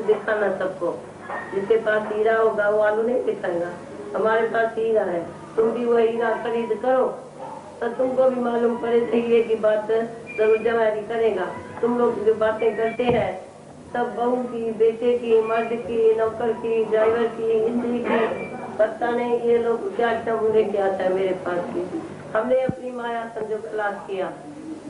दिखाना सबको। जिसके पास हीरा होगा वो आलू नहीं दिखाएगा। हमारे पास हीरा है, तुम भी वो हीरा खरीद करो तो तुमको भी मालूम पड़े हीरे की बात जरूर जवारी करेगा। तुम लोग जो बातें करते हैं सब बहू की, बेटे की, मर्द की, नौकर की, ड्राइवर की, स्त्री की, पता नहीं ये लोग क्या चमूले के आता है मेरे पास की। हमने अपनी माया समझो खलास किया।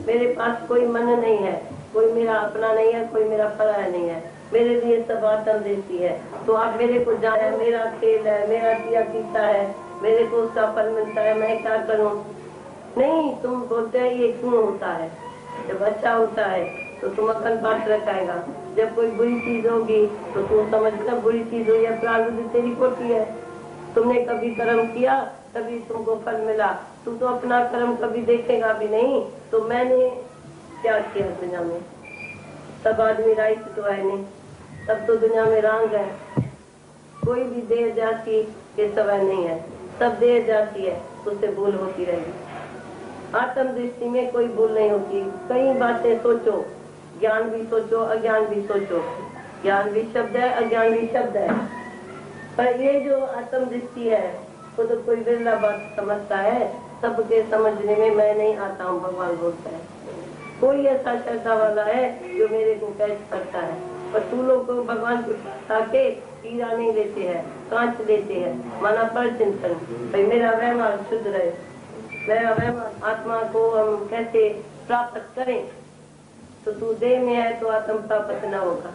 मेरे पास कोई मन नहीं है, कोई मेरा अपना नहीं है, कोई मेरा पराया नहीं है। मेरे लिए सब आत्म देती है। तो आप मेरे को जाने, मेरा खेल है, मेरा किया कीता है, मेरे को उसका फल मिलता है, मैं क्या करूं? नहीं, तुम बोलते हैं ये क्यों होता है? जब अच्छा होता है तो तुम अखंड पाठ रखाएगा। जब कोई बुरी चीज होगी तो तुम समझना बुरी चीज हुई है, प्रारब्ध तेरी कोठी है। तुमने कभी कर्म किया तभी तुमको फल मिला। तू तो अपना कर्म कभी देखेगा भी नहीं। तो मैंने क्या किया दुनिया में? सब आदमी राइट तो है नहीं, सब तो दुनिया में रंग है। कोई भी देह जाती के सवय नहीं है, सब देह जाती है, उससे भूल होती रहेगी। आत्म दृष्टि में कोई भूल नहीं होती। कई बातें सोचो, ज्ञान भी सोचो, अज्ञान भी सोचो। ज्ञान भी शब्द है, अज्ञान भी शब्द है। पर ये जो आत्म दृष्टि है वो तो कोई बिरला बात समझता है। सबके समझने में मैं नहीं आता हूँ, भगवान बोलता है। कोई ऐसा श्रद्धा वाला है जो मेरे को कैच करता है। पर तू लोग को भगवान को ताके हीरा नहीं लेते हैं, कांच लेते हैं। माना पर चिंतन भाई मेरा व्यवहार शुद्ध रहे, मेरा व्यवहार आत्मा को हम कैसे प्राप्त करें। तो तू देह में है तो आत्म प्राप्त न होगा।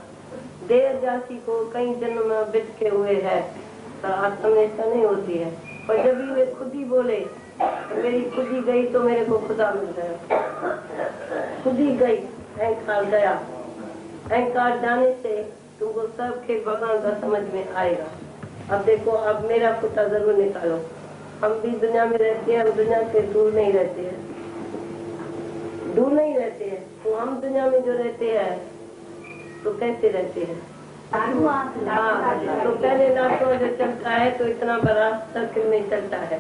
देह जाति को कई जन्म में बिटके हुए है तो आत्मनिष्ठा नहीं होती है। पर जब भी वे खुद ही बोले तो मेरी खुद ही गई तो मेरे को खुदा मिल गया। खुद ही गई, अहंकार गया। अहंकार जाने से तुमको सब खेल भगवान का समझ में आएगा। अब देखो, अब मेरा खुदा जरूर निकालो। हम भी दुनिया में रहते हैं, हम दुनिया से दूर नहीं रहते हैं, दूर नहीं रहते हैं। तो हम दुनिया में जो रहते हैं तो कैसे रहते हैं? हाँ, तो पहले लाखों जो चलता है तो इतना बड़ा सर्किल में चलता है,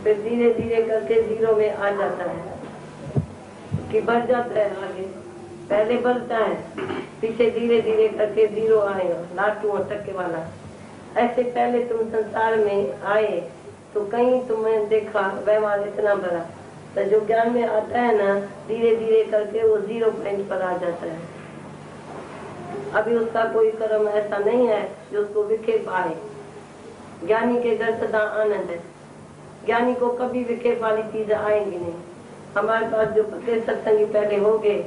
फिर धीरे धीरे करके जीरो में आ जाता है कि बढ़ जाता है आगे। पहले बढ़ता है, पीछे धीरे धीरे करके जीरो आएगा, लाटू और टक्के वाला। ऐसे पहले तुम संसार में आए तो कहीं तुमने देखा व्यवहार इतना बड़ा, तो जो ज्ञान में आता है ना धीरे धीरे करके वो 0 पॉइंट पर आ जाता है। अभी उसका कोई कर्म ऐसा नहीं है जो उसको विखेप आए। ज्ञानी के घर सदा आनंद है। ज्ञानी को कभी विखेप वाली चीज आएंगी नहीं। हमारे पास जो पक्के सत्संगी पहले हो गए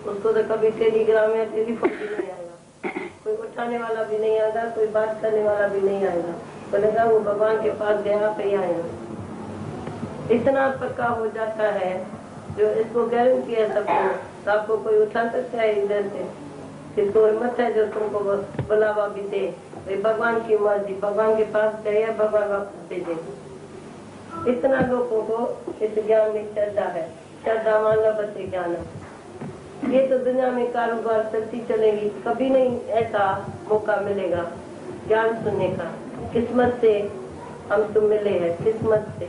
उसको तो कभी टेलीग्राम या टेलीफोन भी नहीं आएगा, कोई उठाने वाला भी नहीं आएगा, कोई बात करने वाला भी नहीं आएगा। बोलेगा वो भगवान के पास गया पे आएगा। इतना पक्का हो जाता है जो इसको गारंटी है सबको। तो आपको कोई उठा सकता है इधर से? किसको हिम्मत है जो तुमको बुलावा भी दे? भगवान की मर्जी, भगवान के पास गए, भगवान वापस भेजे। इतना लोगों को इस ज्ञान में श्रद्धा है। श्रद्धा मानना बस ज्ञान है। ये तो दुनिया में कारोबार चलती चलेगी, कभी नहीं ऐसा मौका मिलेगा ज्ञान सुनने का। किस्मत से हम तुम मिले हैं, किस्मत से।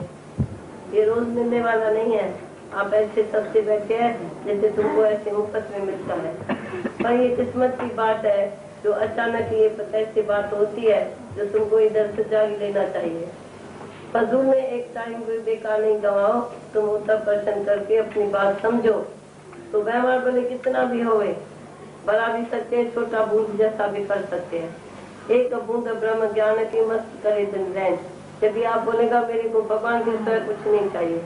ये रोज मिलने वाला नहीं है। आप ऐसे सबसे बैठे हैं जैसे तुमको ऐसे मुफ्त में मिलता है। पर ये किस्मत की बात है जो अचानक ये ऐसी बात होती है जो तुमको इधर से जाग लेना चाहिए। फजूल में एक टाइम भी बेकार नहीं गवाओ। तुम उतना प्रश्न करके अपनी बात समझो तो व्यवहार भले कितना भी होवे, बड़ा भी सकते हैं, छोटा बूंद जैसा भी कर सकते हैं। एक बूंद ब्रह्म ज्ञान की मस्त करे दिन रैन। यदि आप बोलेगा मेरे को भगवान के तरह कुछ नहीं चाहिए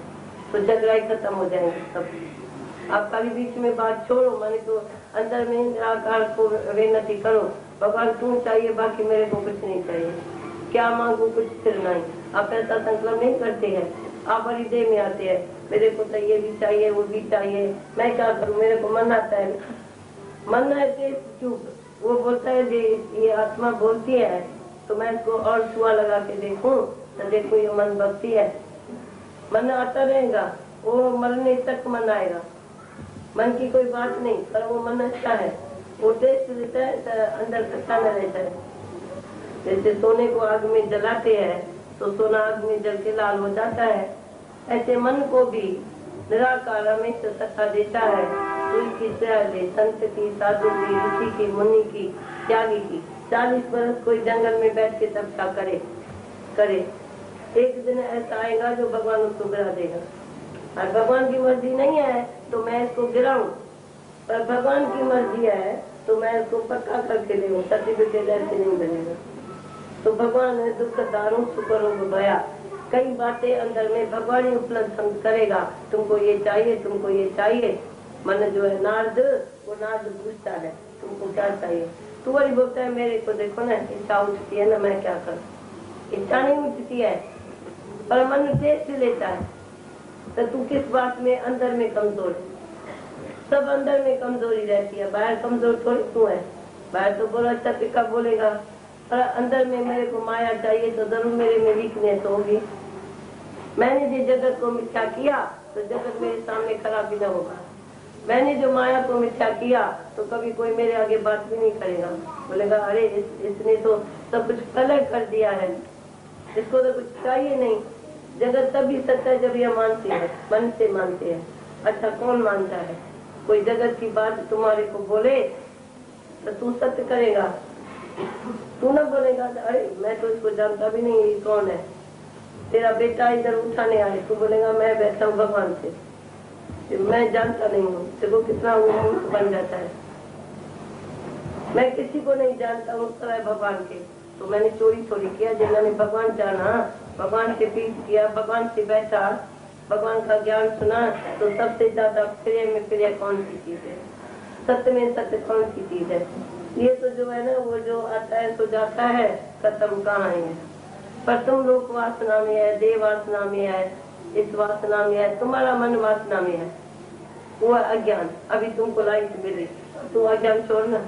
तो झगड़ाई खत्म हो जाएंगे सब। आप खाली बीच में बात छोड़ो, माने तो अंदर में निराकार को विनती करो, भगवान तुम चाहिए, बाकी मेरे को कुछ नहीं चाहिए। क्या मांगू कुछ फिर नहीं। आप ऐसा संकल्प नहीं करते हैं। आप बड़ी देर में आते हैं, मेरे को तो ये भी चाहिए, वो भी चाहिए, मैं क्या करूँ, मेरे को मन आता है। मन है चुप। वो बोलता है ये आत्मा बोलती है तो मैं इसको और छुआ लगा के देखूं तो देखो ये मन भक्ति है। मन आता रहेगा, वो मरने तक मन आएगा। मन की कोई बात नहीं, पर वो मन अच्छा है, वो टेस्ट देता है तो अंदर कच्चा न रहता है। जैसे सोने को आग में जलाते हैं तो सोना आग में जल के लाल हो जाता है, ऐसे मन को भी निराकार हमेशा सत्ता देता है। कोई की दे, संत की, साधु की, ऋषि की, मुनि की, त्यागी की। 40 बरस कोई जंगल में बैठ के तपस्या करे, एक दिन ऐसा आएगा जो भगवान उसको गिरा देगा। और भगवान की मर्जी नहीं है तो मैं इसको गिराऊं, पर भगवान की मर्जी है तो मैं इसको पक्का करके ले, सर्टिफिकेट ऐसे नहीं बनेगा। तो भगवान है दुख दारू सुकरों भया, कई बातें अंदर में भगवान ही उपलब्ध करेगा। तुमको ये चाहिए, तुमको ये चाहिए। मन जो है नारद, वो नारद पूछता है तुमको क्या चाहिए। तू वही बोलता है मेरे को देखो ना, इच्छा उठती है ना, मैं क्या करूं। इच्छा नहीं उठती है पर मन टेस्ट लेता है। तो तू किस बात में अंदर में कमजोर है? सब अंदर में कमजोरी रहती है, बाहर कमजोर थोड़ी तू है। बाहर तो बोला अच्छा टिक्का बोलेगा, पर अंदर में मेरे को माया चाहिए तो जरूर मेरे में वीकनेस होगी। मैंने जो जगत को मिथ्या किया तो जगत मेरे सामने खड़ा भी न होगा। मैंने जो माया को मिथ्या किया तो कभी कोई मेरे आगे बात भी नहीं करेगा। बोलेगा अरे इसने तो सब कुछ कलर कर दिया है, इसको तो कुछ चाहिए नहीं। जगत तभी सत्य जब यह मानती है, मन से मानते हैं। अच्छा कौन मानता है? कोई जगत की बात तुम्हारे को बोले तो तू सत्य करेगा। तू न बोलेगा अरे मैं तो इसको जानता भी नहीं, ये कौन है। तेरा बेटा इधर उठाने आए, तू बोलेगा मैं बैठा हूँ भगवान से, मैं जानता नहीं हूँ। देखो कितना वो मूर्ख बन जाता है। मैं किसी को नहीं जानता हूँ सिवाय भगवान के। तो मैंने चोरी थोड़ी किया, जिन्होंने भगवान जाना, भगवान से प्रीत किया, भगवान से बैठा, भगवान का ज्ञान सुना, तो सबसे ज्यादा प्रिय में प्रिय कौन सी चीज है? सत्य में सत्य कौन सी चीज है? ये तो जो है ना, वो जो आता है सो जाता है, खत्म कहाँ है। पर तुम लोग वासना में है, देह वासना में है, इस वासना में है, तुम्हारा मन वासना में है, वो अज्ञान। अभी तुमको लाइट मिली, तू अज्ञान छोड़ना।